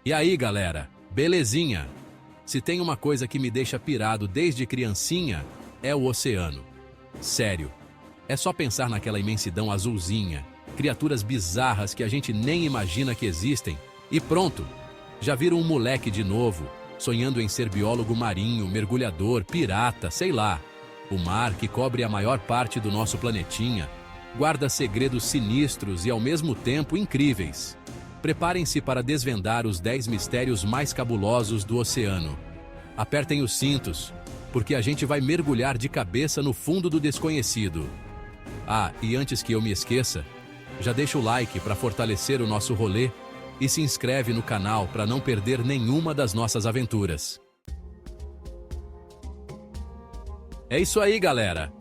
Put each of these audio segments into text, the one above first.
E aí, galera, belezinha? Se tem uma coisa que me deixa pirado desde criancinha, é o oceano. Sério, é só pensar naquela imensidão azulzinha, criaturas bizarras que a gente nem imagina que existem, e pronto, já vira um moleque de novo, sonhando em ser biólogo marinho, mergulhador, pirata, sei lá. O mar, que cobre a maior parte do nosso planetinha, guarda segredos sinistros e ao mesmo tempo incríveis. Preparem-se para desvendar os 10 mistérios mais cabulosos do oceano. Apertem os cintos, porque a gente vai mergulhar de cabeça no fundo do desconhecido. Ah, e antes que eu me esqueça, já deixa o like para fortalecer o nosso rolê e se inscreve no canal para não perder nenhuma das nossas aventuras. É isso aí, galera!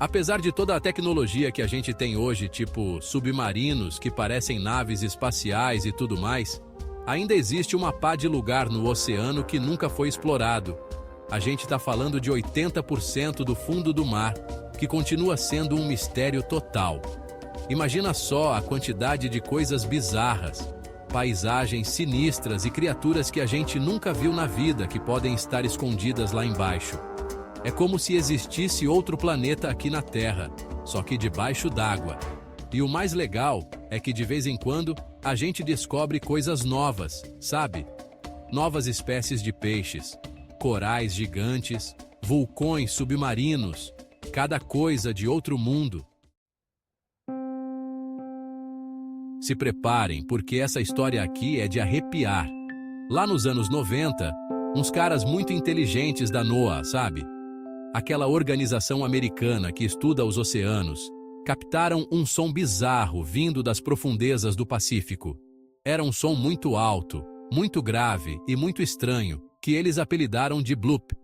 Apesar de toda a tecnologia que a gente tem hoje, tipo submarinos que parecem naves espaciais e tudo mais, ainda existe uma pá de lugar no oceano que nunca foi explorado. A gente está falando de 80% do fundo do mar, que continua sendo um mistério total. Imagina só a quantidade de coisas bizarras, paisagens sinistras e criaturas que a gente nunca viu na vida que podem estar escondidas lá embaixo. É como se existisse outro planeta aqui na Terra, só que debaixo d'água. E o mais legal é que de vez em quando a gente descobre coisas novas, sabe? Novas espécies de peixes, corais gigantes, vulcões submarinos, cada coisa de outro mundo. Se preparem, porque essa história aqui é de arrepiar. Lá nos anos 90, uns caras muito inteligentes da NOAA, sabe? Aquela organização americana que estuda os oceanos, captaram um som bizarro vindo das profundezas do Pacífico. Era um som muito alto, muito grave e muito estranho, que eles apelidaram de bloop.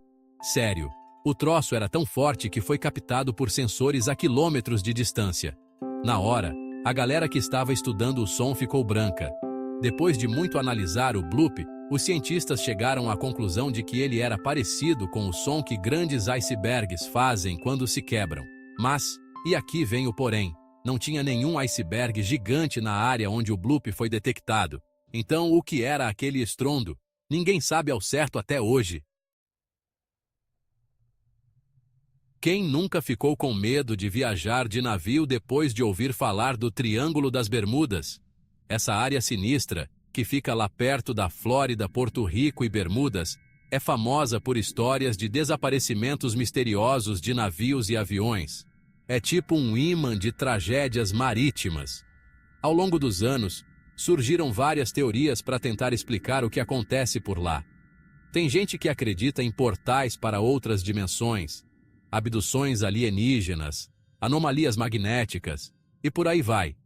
Sério, o troço era tão forte que foi captado por sensores a quilômetros de distância. Na hora, a galera que estava estudando o som ficou branca. Depois de muito analisar o bloop, os cientistas chegaram à conclusão de que ele era parecido com o som que grandes icebergs fazem quando se quebram. Mas, e aqui vem o porém, não tinha nenhum iceberg gigante na área onde o bloop foi detectado. Então, o que era aquele estrondo? Ninguém sabe ao certo até hoje. Quem nunca ficou com medo de viajar de navio depois de ouvir falar do Triângulo das Bermudas? Essa área sinistra, que fica lá perto da Flórida, Porto Rico e Bermudas, é famosa por histórias de desaparecimentos misteriosos de navios e aviões. É tipo um imã de tragédias marítimas. Ao longo dos anos, surgiram várias teorias para tentar explicar o que acontece por lá. Tem gente que acredita em portais para outras dimensões, abduções alienígenas, anomalias magnéticas, e por aí vai.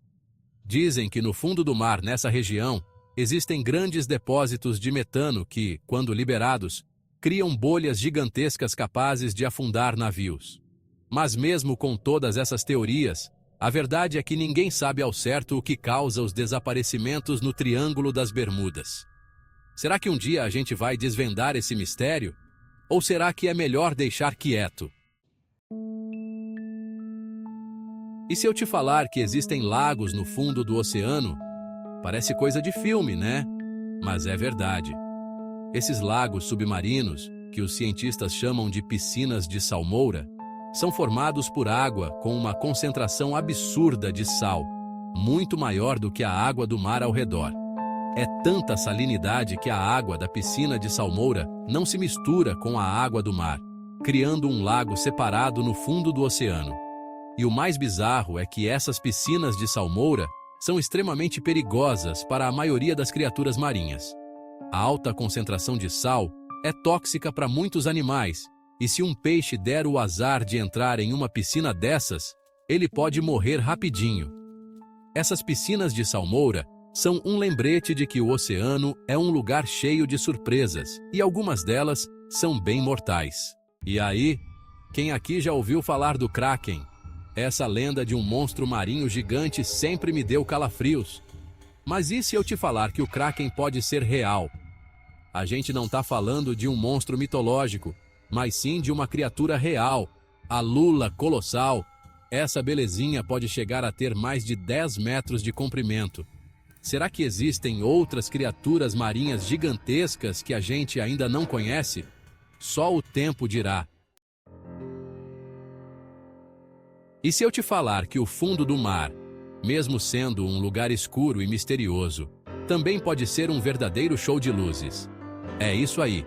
Dizem que no fundo do mar, nessa região, existem grandes depósitos de metano que, quando liberados, criam bolhas gigantescas capazes de afundar navios. Mas mesmo com todas essas teorias, a verdade é que ninguém sabe ao certo o que causa os desaparecimentos no Triângulo das Bermudas. Será que um dia a gente vai desvendar esse mistério? Ou será que é melhor deixar quieto? E se eu te falar que existem lagos no fundo do oceano? Parece coisa de filme, né? Mas é verdade. Esses lagos submarinos, que os cientistas chamam de piscinas de salmoura, são formados por água com uma concentração absurda de sal, muito maior do que a água do mar ao redor. É tanta salinidade que a água da piscina de salmoura não se mistura com a água do mar, criando um lago separado no fundo do oceano. E o mais bizarro é que essas piscinas de salmoura são extremamente perigosas para a maioria das criaturas marinhas. A alta concentração de sal é tóxica para muitos animais, e se um peixe der o azar de entrar em uma piscina dessas, ele pode morrer rapidinho. Essas piscinas de salmoura são um lembrete de que o oceano é um lugar cheio de surpresas, e algumas delas são bem mortais. E aí, quem aqui já ouviu falar do Kraken? Essa lenda de um monstro marinho gigante sempre me deu calafrios. Mas e se eu te falar que o Kraken pode ser real? A gente não está falando de um monstro mitológico, mas sim de uma criatura real, a lula colossal. Essa belezinha pode chegar a ter mais de 10 metros de comprimento. Será que existem outras criaturas marinhas gigantescas que a gente ainda não conhece? Só o tempo dirá. E se eu te falar que o fundo do mar, mesmo sendo um lugar escuro e misterioso, também pode ser um verdadeiro show de luzes? É isso aí.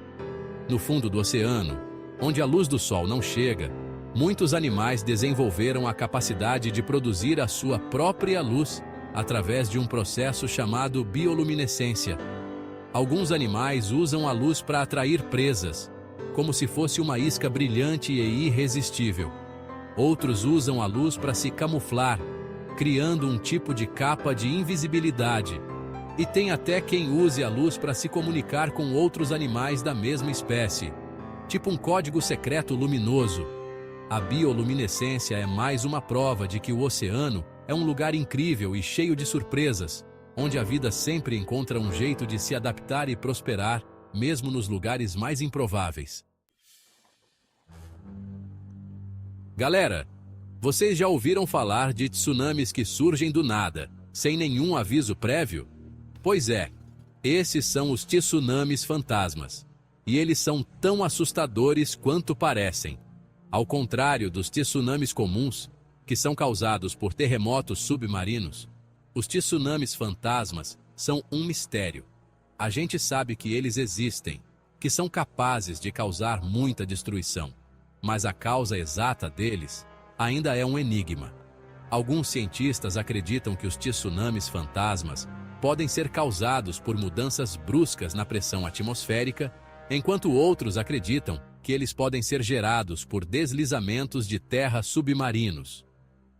No fundo do oceano, onde a luz do sol não chega, muitos animais desenvolveram a capacidade de produzir a sua própria luz através de um processo chamado bioluminescência. Alguns animais usam a luz para atrair presas, como se fosse uma isca brilhante e irresistível. Outros usam a luz para se camuflar, criando um tipo de capa de invisibilidade. E tem até quem use a luz para se comunicar com outros animais da mesma espécie, tipo um código secreto luminoso. A bioluminescência é mais uma prova de que o oceano é um lugar incrível e cheio de surpresas, onde a vida sempre encontra um jeito de se adaptar e prosperar, mesmo nos lugares mais improváveis. Galera, vocês já ouviram falar de tsunamis que surgem do nada, sem nenhum aviso prévio? Pois é, esses são os tsunamis fantasmas. E eles são tão assustadores quanto parecem. Ao contrário dos tsunamis comuns, que são causados por terremotos submarinos, os tsunamis fantasmas são um mistério. A gente sabe que eles existem, que são capazes de causar muita destruição. Mas a causa exata deles ainda é um enigma. Alguns cientistas acreditam que os tsunamis fantasmas podem ser causados por mudanças bruscas na pressão atmosférica, enquanto outros acreditam que eles podem ser gerados por deslizamentos de terra submarinos.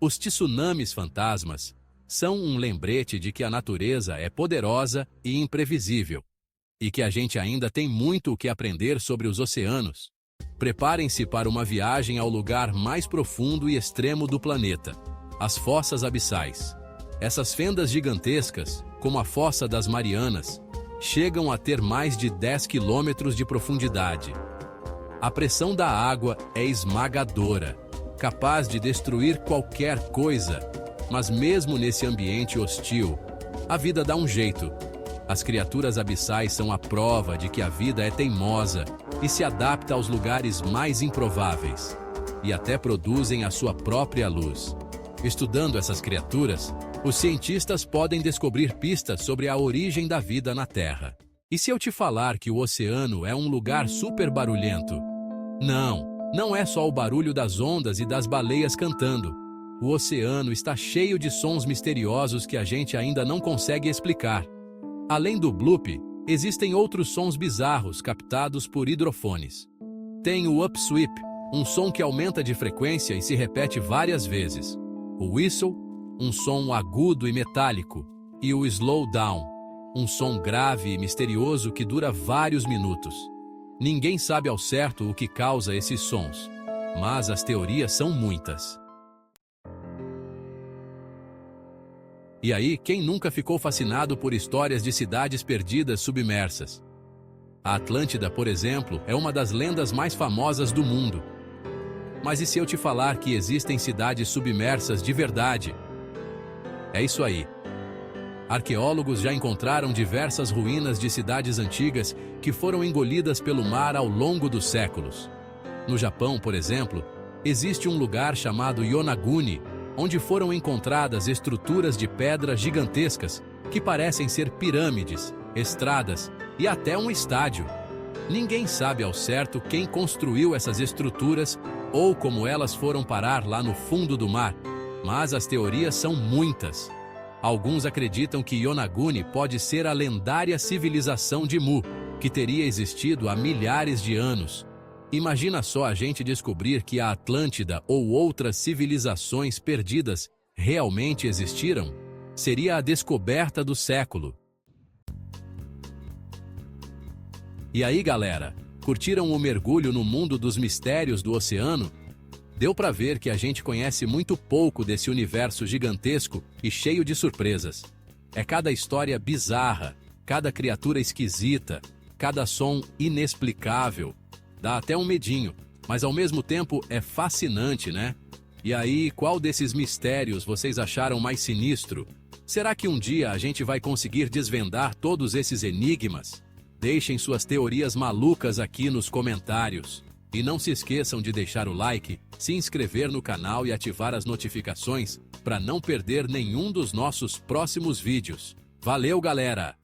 Os tsunamis fantasmas são um lembrete de que a natureza é poderosa e imprevisível, e que a gente ainda tem muito o que aprender sobre os oceanos. Preparem-se para uma viagem ao lugar mais profundo e extremo do planeta, as fossas abissais. Essas fendas gigantescas, como a Fossa das Marianas, chegam a ter mais de 10 quilômetros de profundidade. A pressão da água é esmagadora, capaz de destruir qualquer coisa, mas mesmo nesse ambiente hostil, a vida dá um jeito. As criaturas abissais são a prova de que a vida é teimosa e se adapta aos lugares mais improváveis, e até produzem a sua própria luz. Estudando essas criaturas, os cientistas podem descobrir pistas sobre a origem da vida na Terra. E se eu te falar que o oceano é um lugar super barulhento? Não é só o barulho das ondas e das baleias cantando. O oceano está cheio de sons misteriosos que a gente ainda não consegue explicar. Além do bloop, existem outros sons bizarros captados por hidrofones. Tem o upsweep, um som que aumenta de frequência e se repete várias vezes. O whistle, um som agudo e metálico. E o slowdown, um som grave e misterioso que dura vários minutos. Ninguém sabe ao certo o que causa esses sons, mas as teorias são muitas. E aí, quem nunca ficou fascinado por histórias de cidades perdidas submersas? A Atlântida, por exemplo, é uma das lendas mais famosas do mundo. Mas e se eu te falar que existem cidades submersas de verdade? É isso aí. Arqueólogos já encontraram diversas ruínas de cidades antigas que foram engolidas pelo mar ao longo dos séculos. No Japão, por exemplo, existe um lugar chamado Yonaguni, onde foram encontradas estruturas de pedra gigantescas que parecem ser pirâmides, estradas e até um estádio. Ninguém sabe ao certo quem construiu essas estruturas ou como elas foram parar lá no fundo do mar, mas as teorias são muitas. Alguns acreditam que Yonaguni pode ser a lendária civilização de Mu, que teria existido há milhares de anos. Imagina só a gente descobrir que a Atlântida ou outras civilizações perdidas realmente existiram? Seria a descoberta do século. E aí, galera, curtiram o mergulho no mundo dos mistérios do oceano? Deu para ver que a gente conhece muito pouco desse universo gigantesco e cheio de surpresas. É cada história bizarra, cada criatura esquisita, cada som inexplicável. Dá até um medinho, mas ao mesmo tempo é fascinante, né? E aí, qual desses mistérios vocês acharam mais sinistro? Será que um dia a gente vai conseguir desvendar todos esses enigmas? Deixem suas teorias malucas aqui nos comentários. E não se esqueçam de deixar o like, se inscrever no canal e ativar as notificações para não perder nenhum dos nossos próximos vídeos. Valeu, galera!